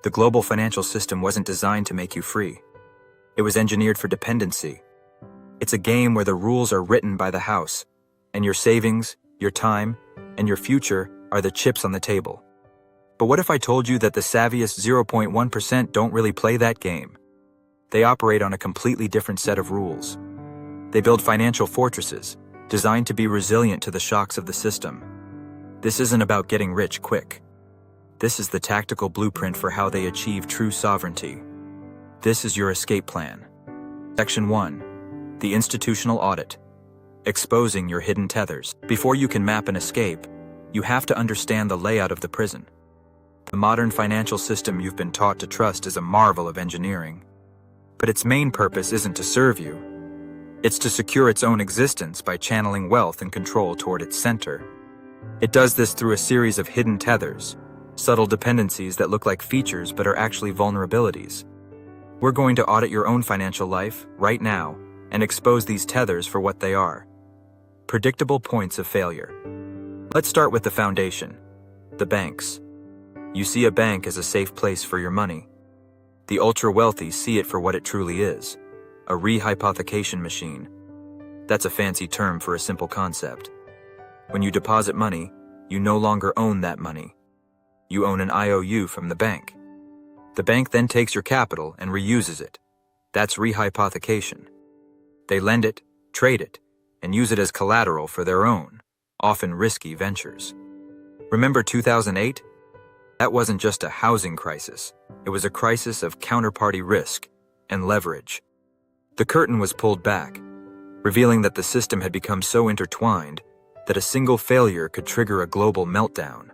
The global financial system wasn't designed to make you free. It was engineered for dependency. It's a game where the rules are written by the house, and your savings, your time, and your future are the chips on the table. But what if I told you that the savviest 0.1% don't really play that game? They operate on a completely different set of rules. They build financial fortresses, designed to be resilient to the shocks of the system. This isn't about getting rich quick. This is the tactical blueprint for how they achieve true sovereignty. This is your escape plan. Section 1. The Institutional Audit. Exposing your hidden tethers. Before you can map an escape, you have to understand the layout of the prison. The modern financial system you've been taught to trust is a marvel of engineering. But its main purpose isn't to serve you. It's to secure its own existence by channeling wealth and control toward its center. It does this through a series of hidden tethers, subtle dependencies that look like features but are actually vulnerabilities. We're going to audit your own financial life, right now, and expose these tethers for what they are. Predictable points of failure. Let's start with the foundation, the banks. You see a bank as a safe place for your money. The ultra-wealthy see it for what it truly is, a rehypothecation machine. That's a fancy term for a simple concept. When you deposit money, you no longer own that money. You own an IOU from the bank. The bank then takes your capital and reuses it. That's rehypothecation. They lend it, trade it, and use it as collateral for their own, often risky ventures. Remember 2008? That wasn't just a housing crisis. It was a crisis of counterparty risk and leverage. The curtain was pulled back, revealing that the system had become so intertwined that a single failure could trigger a global meltdown.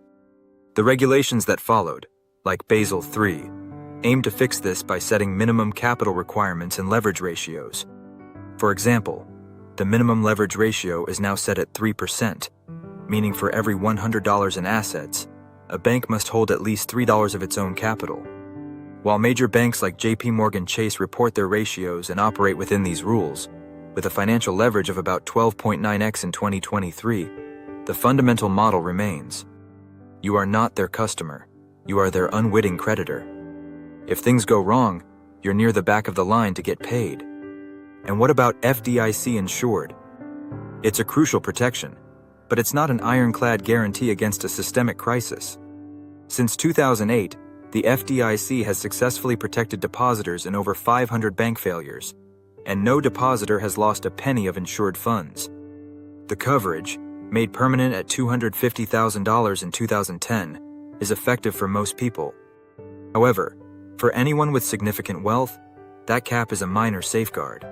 The regulations that followed, like Basel III, aimed to fix this by setting minimum capital requirements and leverage ratios. For example, the minimum leverage ratio is now set at 3%, meaning for every $100 in assets, a bank must hold at least $3 of its own capital. While major banks like JP Chase report their ratios and operate within these rules, with a financial leverage of about 12.9x in 2023, the fundamental model remains. You are not their customer, you are their unwitting creditor. If things go wrong, you're near the back of the line to get paid. And what about FDIC insured? It's a crucial protection, but it's not an ironclad guarantee against a systemic crisis. Since 2008, the FDIC has successfully protected depositors in over 500 bank failures, and no depositor has lost a penny of insured funds. The coverage, made permanent at $250,000 in 2010, is effective for most people. However, for anyone with significant wealth, that cap is a minor safeguard.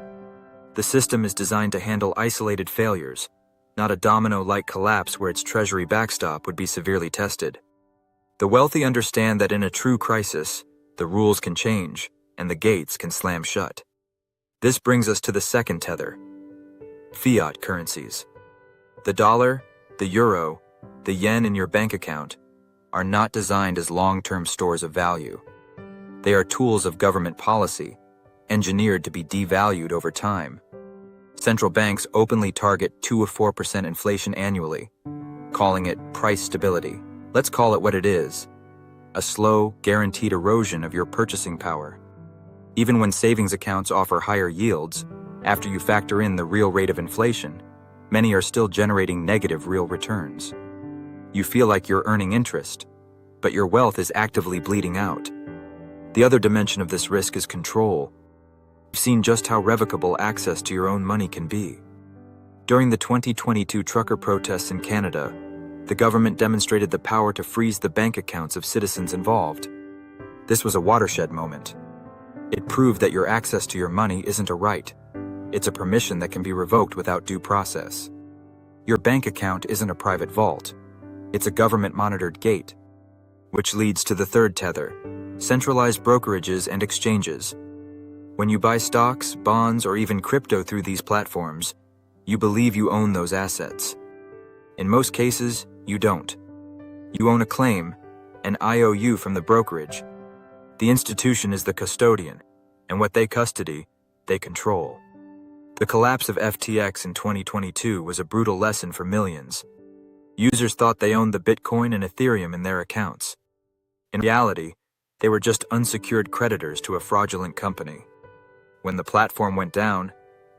The system is designed to handle isolated failures, not a domino-like collapse where its treasury backstop would be severely tested. The wealthy understand that in a true crisis, the rules can change and the gates can slam shut. This brings us to the second tether: fiat currencies. The dollar, the euro, the yen in your bank account are not designed as long-term stores of value. They are tools of government policy, engineered to be devalued over time. Central banks openly target 2 to 4% inflation annually, calling it price stability. Let's call it what it is: a slow, guaranteed erosion of your purchasing power. Even when savings accounts offer higher yields, after you factor in the real rate of inflation, many are still generating negative real returns. You feel like you're earning interest, but your wealth is actively bleeding out. The other dimension of this risk is control. You've seen just how revocable access to your own money can be. During the 2022 trucker protests in Canada, the government demonstrated the power to freeze the bank accounts of citizens involved. This was a watershed moment. It proved that your access to your money isn't a right. It's a permission that can be revoked without due process. Your bank account isn't a private vault. It's a government-monitored gate. Which leads to the third tether: centralized brokerages and exchanges. When you buy stocks, bonds, or even crypto through these platforms, you believe you own those assets. In most cases, you don't. You own a claim, an IOU from the brokerage. The institution is the custodian, and what they custody, they control. The collapse of FTX in 2022 was a brutal lesson for millions. Users thought they owned the Bitcoin and Ethereum in their accounts. In reality, They were just unsecured creditors to a fraudulent company. When the platform went down,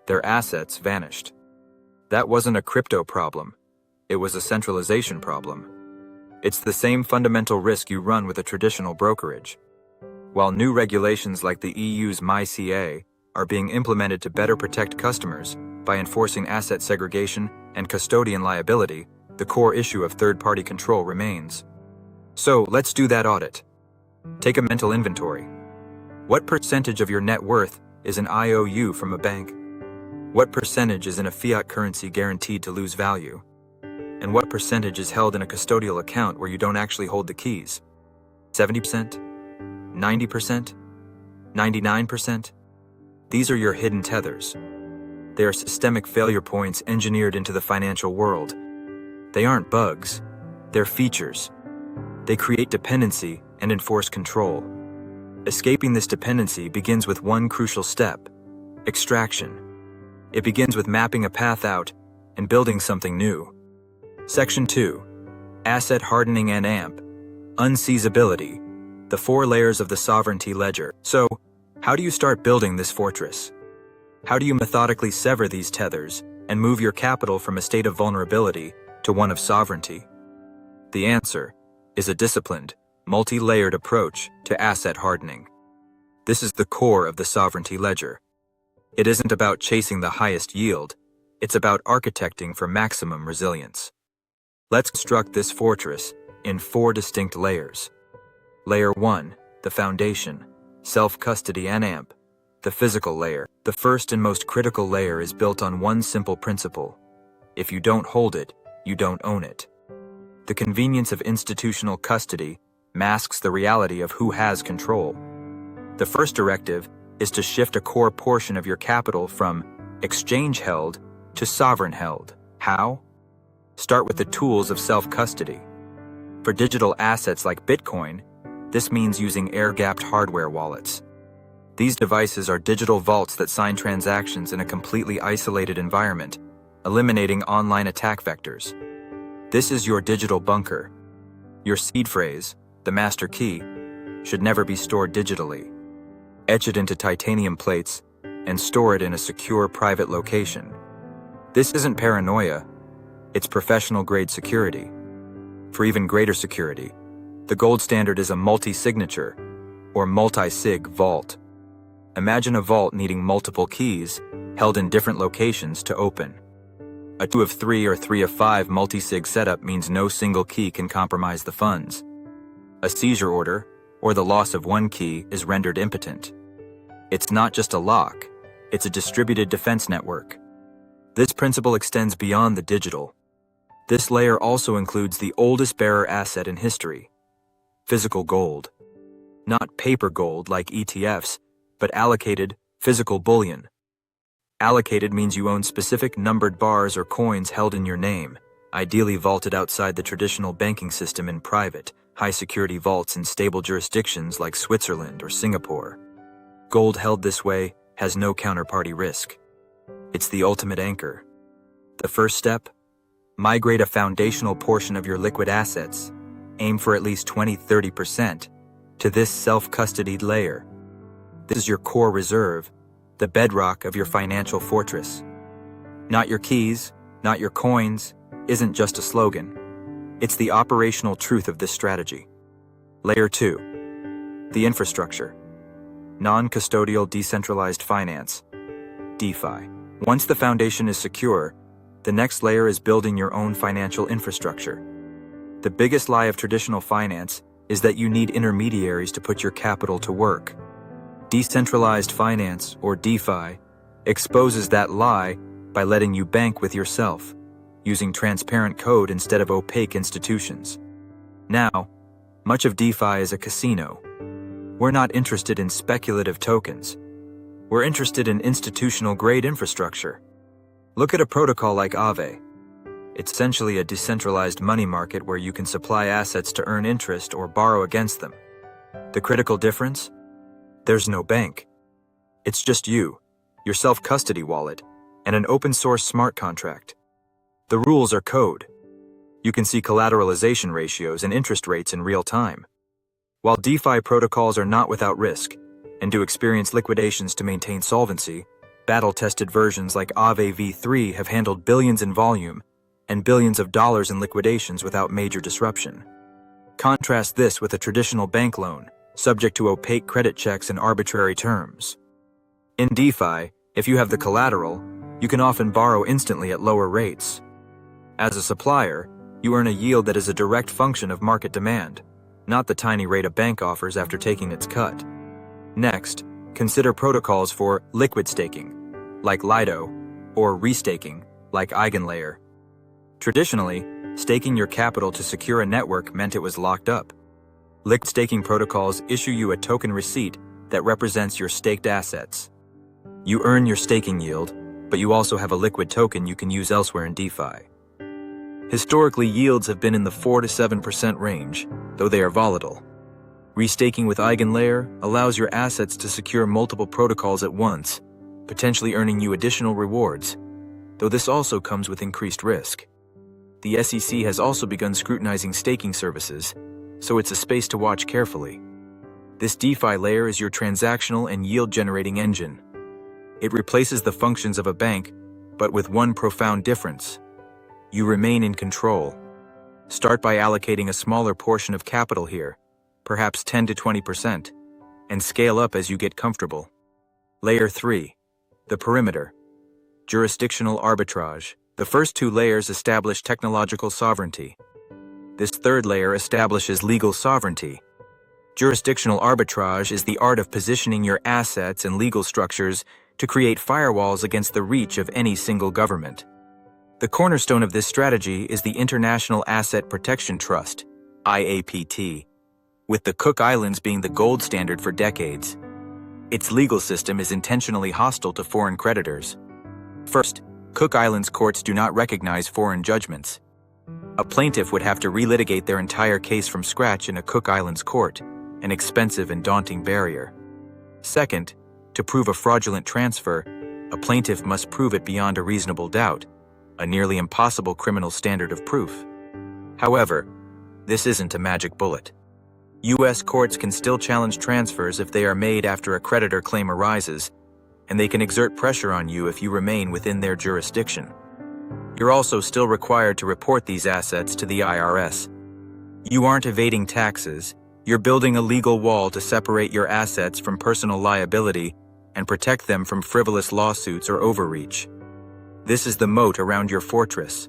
their assets vanished. That wasn't a crypto problem. It was a centralization problem. It's the same fundamental risk you run with a traditional brokerage. While new regulations like the EU's MiCA are being implemented to better protect customers by enforcing asset segregation and custodian liability, the core issue of third-party control remains. So, let's do that audit. Take a mental inventory. What percentage of your net worth is an IOU from a bank? What percentage is in a fiat currency guaranteed to lose value? And what percentage is held in a custodial account where you don't actually hold the keys? 70%? 90%? 99%? These are your hidden tethers. They are systemic failure points engineered into the financial world. They aren't bugs, they're features. They create dependency and enforce control. Escaping this dependency begins with one crucial step: extraction. It begins with mapping a path out and building something new. Section 2. Asset hardening and AMP. Unseizability. The 4 layers of the sovereignty ledger. So, how do you start building this fortress? How do you methodically sever these tethers and move your capital from a state of vulnerability to one of sovereignty? The answer is a disciplined, multi-layered approach to asset hardening. This is the core of the sovereignty ledger. It isn't about chasing the highest yield, it's about architecting for maximum resilience. Let's construct this fortress in 4 distinct layers. Layer 1, the foundation, self-custody and AMP. The physical layer. The first and most critical layer is built on one simple principle: if you don't hold it, you don't own it. The convenience of institutional custody masks the reality of who has control. The first directive is to shift a core portion of your capital from exchange-held to sovereign-held. How? Start with the tools of self-custody. For digital assets like Bitcoin, this means using air-gapped hardware wallets. These devices are digital vaults that sign transactions in a completely isolated environment, eliminating online attack vectors. This is your digital bunker. Your seed phrase, the master key, should never be stored digitally. Etch it into titanium plates and store it in a secure private location. This isn't paranoia, it's professional-grade security. For even greater security, the gold standard is a multi-signature, or multi-sig vault. Imagine a vault needing multiple keys, held in different locations to open. A 2 of 3 or 3 of 5 multi-sig setup means no single key can compromise the funds. A seizure order, or the loss of one key, is rendered impotent. It's not just a lock, it's a distributed defense network. This principle extends beyond the digital. This layer also includes the oldest bearer asset in history: physical gold. Not paper gold like ETFs, but allocated, physical bullion. Allocated means you own specific numbered bars or coins held in your name, ideally vaulted outside the traditional banking system in private, high-security vaults in stable jurisdictions like Switzerland or Singapore. Gold held this way has no counterparty risk. It's the ultimate anchor. The first step? Migrate a foundational portion of your liquid assets, aim for at least 20–30%, to this self-custodied layer. This is your core reserve, the bedrock of your financial fortress. Not your keys, not your coins, isn't just a slogan. It's the operational truth of this strategy. Layer 2. The infrastructure. Non-custodial decentralized finance, DeFi. Once the foundation is secure, the next layer is building your own financial infrastructure. The biggest lie of traditional finance is that you need intermediaries to put your capital to work. Decentralized finance, or DeFi, exposes that lie by letting you bank with yourself, using transparent code instead of opaque institutions. Now, much of DeFi is a casino. We're not interested in speculative tokens. We're interested in institutional-grade infrastructure. Look at a protocol like Aave. It's essentially a decentralized money market where you can supply assets to earn interest or borrow against them. The critical difference? There's no bank. It's just you, your self-custody wallet, and an open-source smart contract. The rules are code. You can see collateralization ratios and interest rates in real time. While DeFi protocols are not without risk and do experience liquidations to maintain solvency, battle-tested versions like Aave v3 have handled billions in volume and billions of dollars in liquidations without major disruption. Contrast this with a traditional bank loan, subject to opaque credit checks and arbitrary terms. In DeFi, if you have the collateral, you can often borrow instantly at lower rates. As a supplier, you earn a yield that is a direct function of market demand, not the tiny rate a bank offers after taking its cut. Next, consider protocols for liquid staking, like Lido, or restaking, like Eigenlayer. Traditionally, staking your capital to secure a network meant it was locked up. Liquid staking protocols issue you a token receipt that represents your staked assets. You earn your staking yield, but you also have a liquid token you can use elsewhere in DeFi. Historically, yields have been in the 4 to 7% range, though they are volatile. Restaking with Eigenlayer allows your assets to secure multiple protocols at once, potentially earning you additional rewards, though this also comes with increased risk. The SEC has also begun scrutinizing staking services, so it's a space to watch carefully. This DeFi layer is your transactional and yield-generating engine. It replaces the functions of a bank, but with one profound difference. You remain in control. Start by allocating a smaller portion of capital here, perhaps 10 to 20%, and scale up as you get comfortable. Layer 3. The perimeter. Jurisdictional arbitrage. The first two layers establish technological sovereignty. This third layer establishes legal sovereignty. Jurisdictional arbitrage is the art of positioning your assets and legal structures to create firewalls against the reach of any single government. The cornerstone of this strategy is the International Asset Protection Trust, IAPT, with the Cook Islands being the gold standard for decades. Its legal system is intentionally hostile to foreign creditors. First, Cook Islands courts do not recognize foreign judgments. A plaintiff would have to relitigate their entire case from scratch in a Cook Islands court, an expensive and daunting barrier. Second, to prove a fraudulent transfer, a plaintiff must prove it beyond a reasonable doubt, a nearly impossible criminal standard of proof. However, this isn't a magic bullet. U.S. courts can still challenge transfers if they are made after a creditor claim arises, and they can exert pressure on you if you remain within their jurisdiction. You're also still required to report these assets to the IRS. You aren't evading taxes, you're building a legal wall to separate your assets from personal liability and protect them from frivolous lawsuits or overreach. This is the moat around your fortress,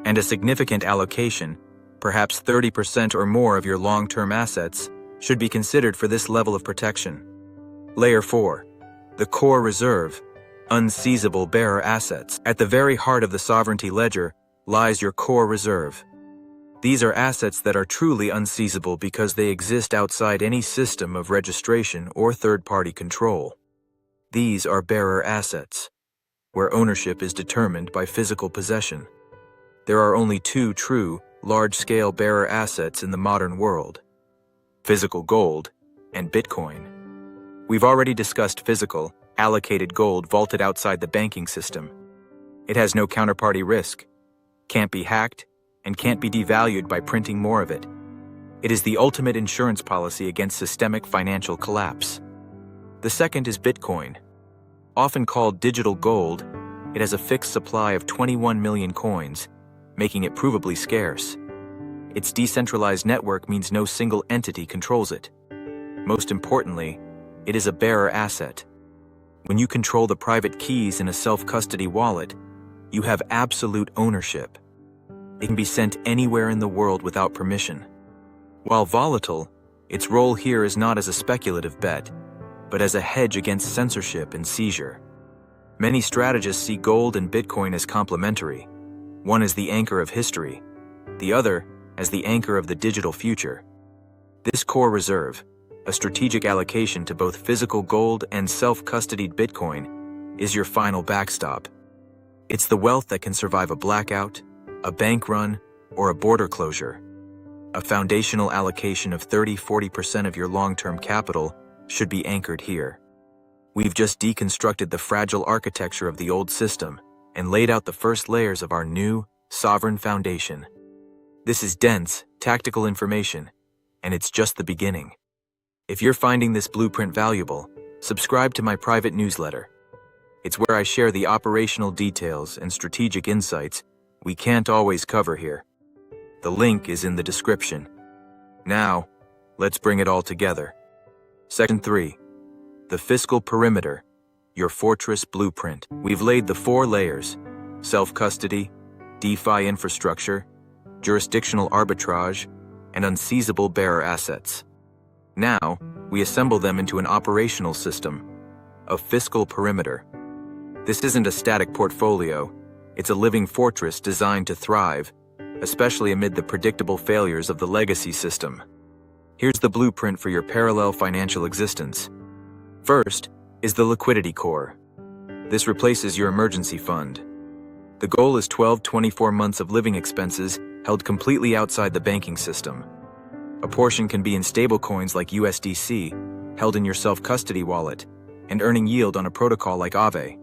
and a significant allocation, perhaps 30% or more of your long-term assets, should be considered for this level of protection. Layer 4. The core reserve, unseizable bearer assets. At the very heart of the sovereignty ledger lies your core reserve. These are assets that are truly unseizable because they exist outside any system of registration or third-party control. These are bearer assets, where ownership is determined by physical possession. There are only two true, large-scale bearer assets in the modern world: physical gold and Bitcoin. We've already discussed physical, allocated gold vaulted outside the banking system. It has no counterparty risk, can't be hacked, and can't be devalued by printing more of it. It is the ultimate insurance policy against systemic financial collapse. The second is Bitcoin. Often called digital gold, it has a fixed supply of 21 million coins, making it provably scarce. Its decentralized network means no single entity controls it. Most importantly, it is a bearer asset. When you control the private keys in a self-custody wallet, you have absolute ownership. It can be sent anywhere in the world without permission. While volatile, its role here is not as a speculative bet, but as a hedge against censorship and seizure. Many strategists see gold and Bitcoin as complementary. One as the anchor of history, the other as the anchor of the digital future. This core reserve, a strategic allocation to both physical gold and self-custodied Bitcoin, is your final backstop. It's the wealth that can survive a blackout, a bank run, or a border closure. A foundational allocation of 30–40% of your long-term capital should be anchored here. We've just deconstructed the fragile architecture of the old system and laid out the first layers of our new, sovereign foundation. This is dense, tactical information, and it's just the beginning. If you're finding this blueprint valuable, subscribe to my private newsletter. It's where I share the operational details and strategic insights we can't always cover here. The link is in the description. Now, let's bring it all together. Section 3. The Fiscal Perimeter, Your Fortress Blueprint. We've laid the 4 layers: self-custody, DeFi infrastructure, jurisdictional arbitrage, and unseizable bearer assets. Now, we assemble them into an operational system, a fiscal perimeter. This isn't a static portfolio, it's a living fortress designed to thrive, especially amid the predictable failures of the legacy system. Here's the blueprint for your parallel financial existence. First is the liquidity core. This replaces your emergency fund. The goal is 12-24 months of living expenses held completely outside the banking system. A portion can be in stablecoins like USDC, held in your self-custody wallet, and earning yield on a protocol like Aave.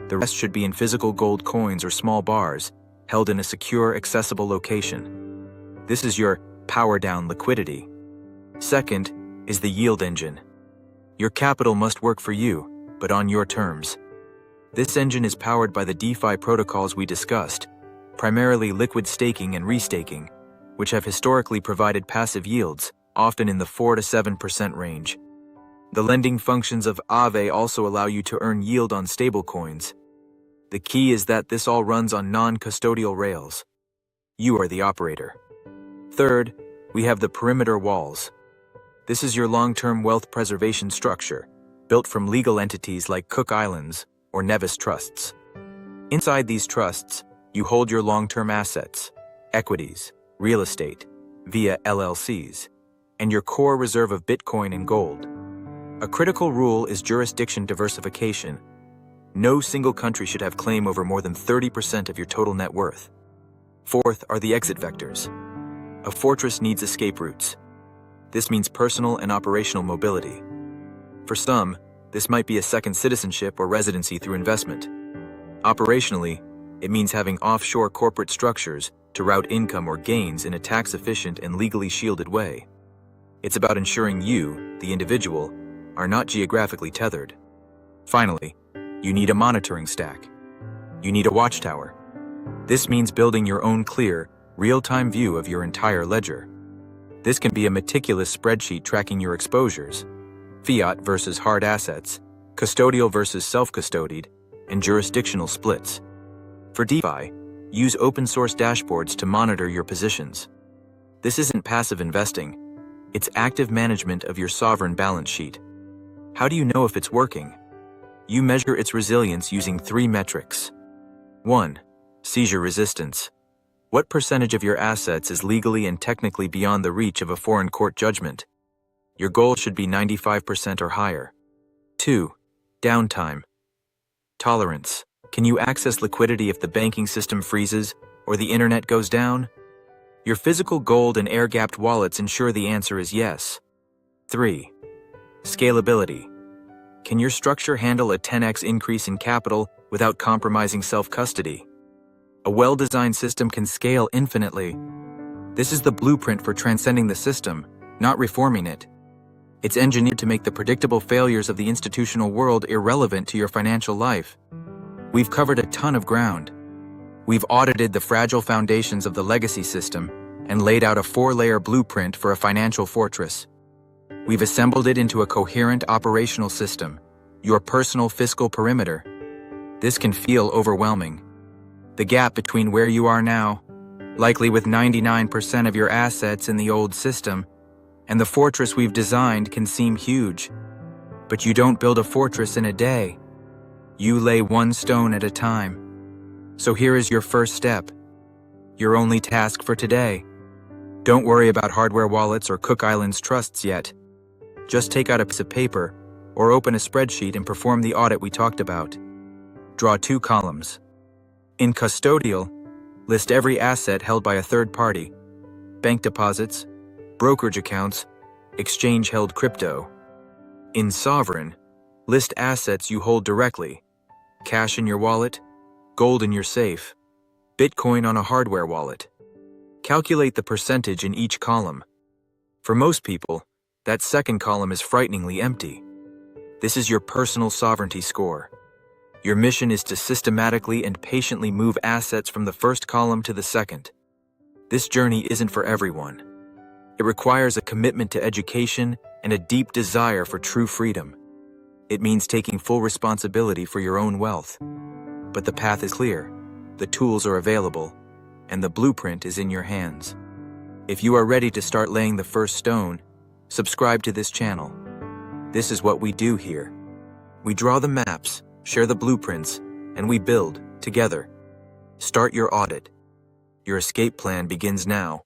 The rest should be in physical gold coins or small bars, held in a secure, accessible location. This is your power-down liquidity. Second is the yield engine. Your capital must work for you, but on your terms. This engine is powered by the DeFi protocols we discussed, primarily liquid staking and restaking, which have historically provided passive yields, often in the 4-7% range. The lending functions of Aave also allow you to earn yield on stablecoins. The key is that this all runs on non-custodial rails. You are the operator. Third, we have the perimeter walls. This is your long-term wealth preservation structure, built from legal entities like Cook Islands or Nevis trusts. Inside these trusts, you hold your long-term assets, equities, real estate, via LLCs, and your core reserve of Bitcoin and gold. A critical rule is jurisdiction diversification. No single country should have claim over more than 30% of your total net worth. Fourth are the exit vectors. A fortress needs escape routes. This means personal and operational mobility. For some, this might be a second citizenship or residency through investment. Operationally, it means having offshore corporate structures to route income or gains in a tax-efficient and legally shielded way. It's about ensuring you, the individual, are not geographically tethered. Finally, you need a monitoring stack. You need a watchtower. This means building your own clear, real-time view of your entire ledger. This can be a meticulous spreadsheet tracking your exposures, fiat versus hard assets, custodial versus self-custodied, and jurisdictional splits. For DeFi, use open-source dashboards to monitor your positions. This isn't passive investing, it's active management of your sovereign balance sheet. How do you know if it's working? You measure its resilience using 3 metrics. 1. Seizure resistance. What percentage of your assets is legally and technically beyond the reach of a foreign court judgment? Your goal should be 95% or higher. 2. Downtime. Tolerance. Can you access liquidity if the banking system freezes or the internet goes down? Your physical gold and air-gapped wallets ensure the answer is yes. 3. Scalability. Can your structure handle a 10x increase in capital without compromising self-custody? A well-designed system can scale infinitely. This is the blueprint for transcending the system, not reforming it. It's engineered to make the predictable failures of the institutional world irrelevant to your financial life. We've covered a ton of ground. We've audited the fragile foundations of the legacy system and laid out a 4-layer blueprint for a financial fortress. We've assembled it into a coherent operational system, your personal fiscal perimeter. This can feel overwhelming. The gap between where you are now, likely with 99% of your assets in the old system, and the fortress we've designed can seem huge. But you don't build a fortress in a day. You lay one stone at a time. So here is your first step. Your only task for today. Don't worry about hardware wallets or Cook Islands trusts yet. Just take out a piece of paper or open a spreadsheet and perform the audit we talked about. Draw 2 columns. In custodial, list every asset held by a third party, bank deposits, brokerage accounts, exchange-held crypto. In sovereign, list assets you hold directly, cash in your wallet, gold in your safe, Bitcoin on a hardware wallet. Calculate the percentage in each column. For most people, That second column is frighteningly empty. This is your personal sovereignty score. Your mission is to systematically and patiently move assets from the first column to the second. This journey isn't for everyone. It requires a commitment to education and a deep desire for true freedom. It means taking full responsibility for your own wealth. But the path is clear, the tools are available, and the blueprint is in your hands. If you are ready to start laying the first stone, subscribe to this channel. This is what we do here. We draw the maps, share the blueprints, and we build together. Start your audit. Your escape plan begins now.